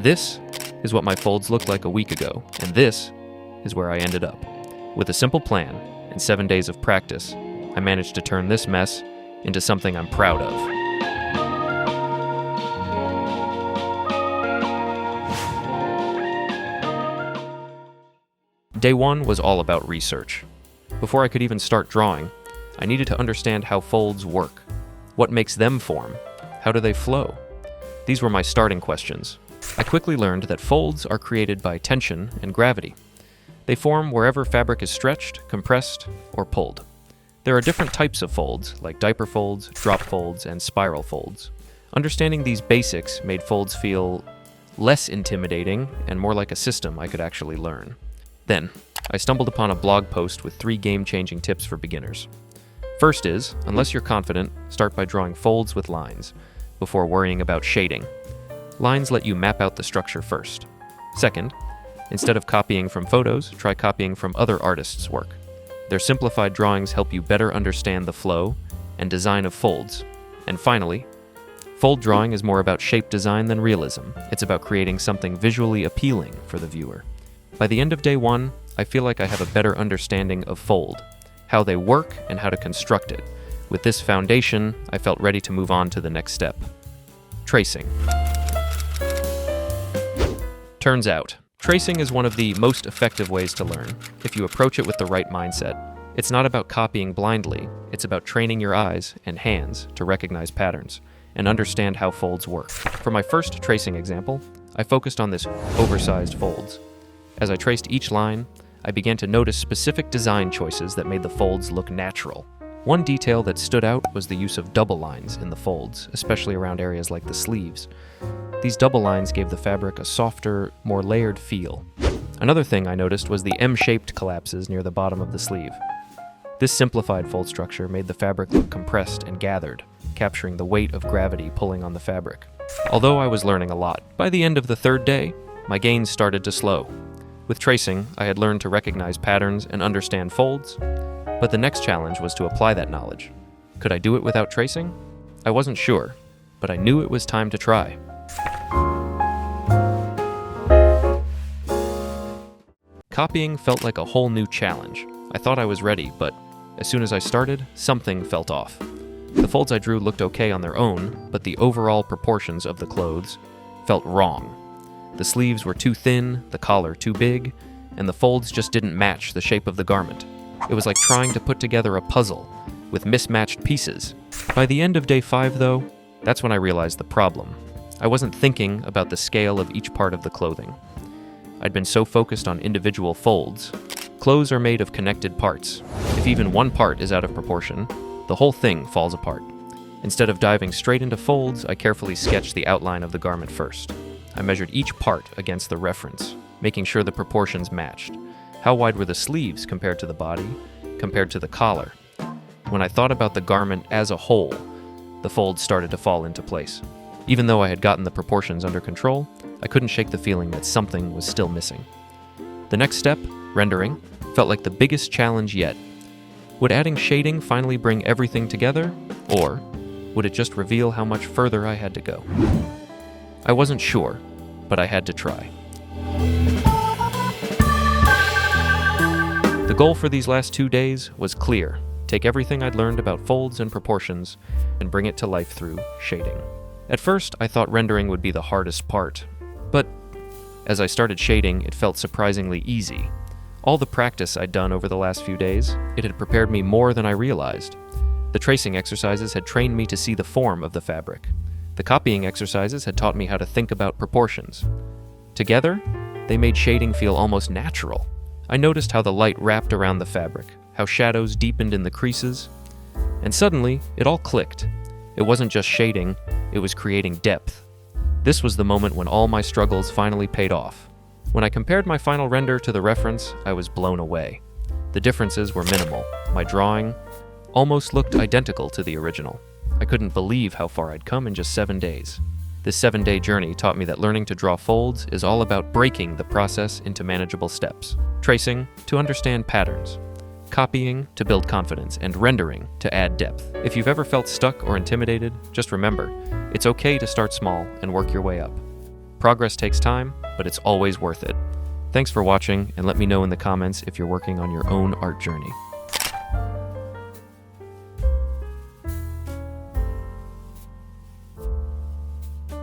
This is what my folds looked like a week ago, and this is where I ended up. With a simple plan and 7 days of practice, I managed to turn this mess into something I'm proud of. Day 1 was all about research. Before I could even start drawing, I needed to understand how folds work. What makes them form? How do they flow? These were my starting questions. I quickly learned that folds are created by tension and gravity. They form wherever fabric is stretched, compressed, or pulled. There are different types of folds, like diaper folds, drop folds, and spiral folds. Understanding these basics made folds feel less intimidating and more like a system I could actually learn. Then, I stumbled upon a blog post with 3 game-changing tips for beginners. First is, unless you're confident, start by drawing folds with lines, before worrying about shading. Lines let you map out the structure first. Second, instead of copying from photos, try copying from other artists' work. Their simplified drawings help you better understand the flow and design of folds. And finally, fold drawing is more about shape design than realism. It's about creating something visually appealing for the viewer. By the end of day 1, I feel like I have a better understanding of fold, how they work, and how to construct it. With this foundation, I felt ready to move on to the next step. Tracing. Turns out, tracing is one of the most effective ways to learn, if you approach it with the right mindset. It's not about copying blindly, it's about training your eyes and hands to recognize patterns and understand how folds work. For my first tracing example, I focused on this oversized folds. As I traced each line, I began to notice specific design choices that made the folds look natural. One detail that stood out was the use of double lines in the folds, especially around areas like the sleeves. These double lines gave the fabric a softer, more layered feel. Another thing I noticed was the M-shaped collapses near the bottom of the sleeve. This simplified fold structure made the fabric look compressed and gathered, capturing the weight of gravity pulling on the fabric. Although I was learning a lot, by the end of the 3rd day, my gains started to slow. With tracing, I had learned to recognize patterns and understand folds, but the next challenge was to apply that knowledge. Could I do it without tracing? I wasn't sure, but I knew it was time to try. Copying felt like a whole new challenge. I thought I was ready, but as soon as I started, something felt off. The folds I drew looked okay on their own, but the overall proportions of the clothes felt wrong. The sleeves were too thin, the collar too big, and the folds just didn't match the shape of the garment. It was like trying to put together a puzzle with mismatched pieces. By the end of day 5, though, that's when I realized the problem. I wasn't thinking about the scale of each part of the clothing. I'd been so focused on individual folds. Clothes are made of connected parts. If even one part is out of proportion, the whole thing falls apart. Instead of diving straight into folds, I carefully sketched the outline of the garment first. I measured each part against the reference, making sure the proportions matched. How wide were the sleeves compared to the body, compared to the collar? When I thought about the garment as a whole, the folds started to fall into place. Even though I had gotten the proportions under control, I couldn't shake the feeling that something was still missing. The next step, rendering, felt like the biggest challenge yet. Would adding shading finally bring everything together, or would it just reveal how much further I had to go? I wasn't sure, but I had to try. The goal for these last 2 days was clear. Take everything I'd learned about folds and proportions and bring it to life through shading. At first, I thought rendering would be the hardest part, but as I started shading, it felt surprisingly easy. All the practice I'd done over the last few days, it had prepared me more than I realized. The tracing exercises had trained me to see the form of the fabric. The copying exercises had taught me how to think about proportions. Together, they made shading feel almost natural. I noticed how the light wrapped around the fabric, how shadows deepened in the creases, and suddenly, it all clicked. It wasn't just shading, it was creating depth. This was the moment when all my struggles finally paid off. When I compared my final render to the reference, I was blown away. The differences were minimal. My drawing almost looked identical to the original. I couldn't believe how far I'd come in just 7 days. This 7-day journey taught me that learning to draw folds is all about breaking the process into manageable steps. Tracing to understand patterns, copying to build confidence, and rendering to add depth. If you've ever felt stuck or intimidated, just remember, it's okay to start small and work your way up. Progress takes time, but it's always worth it. Thanks for watching, and let me know in the comments if you're working on your own art journey.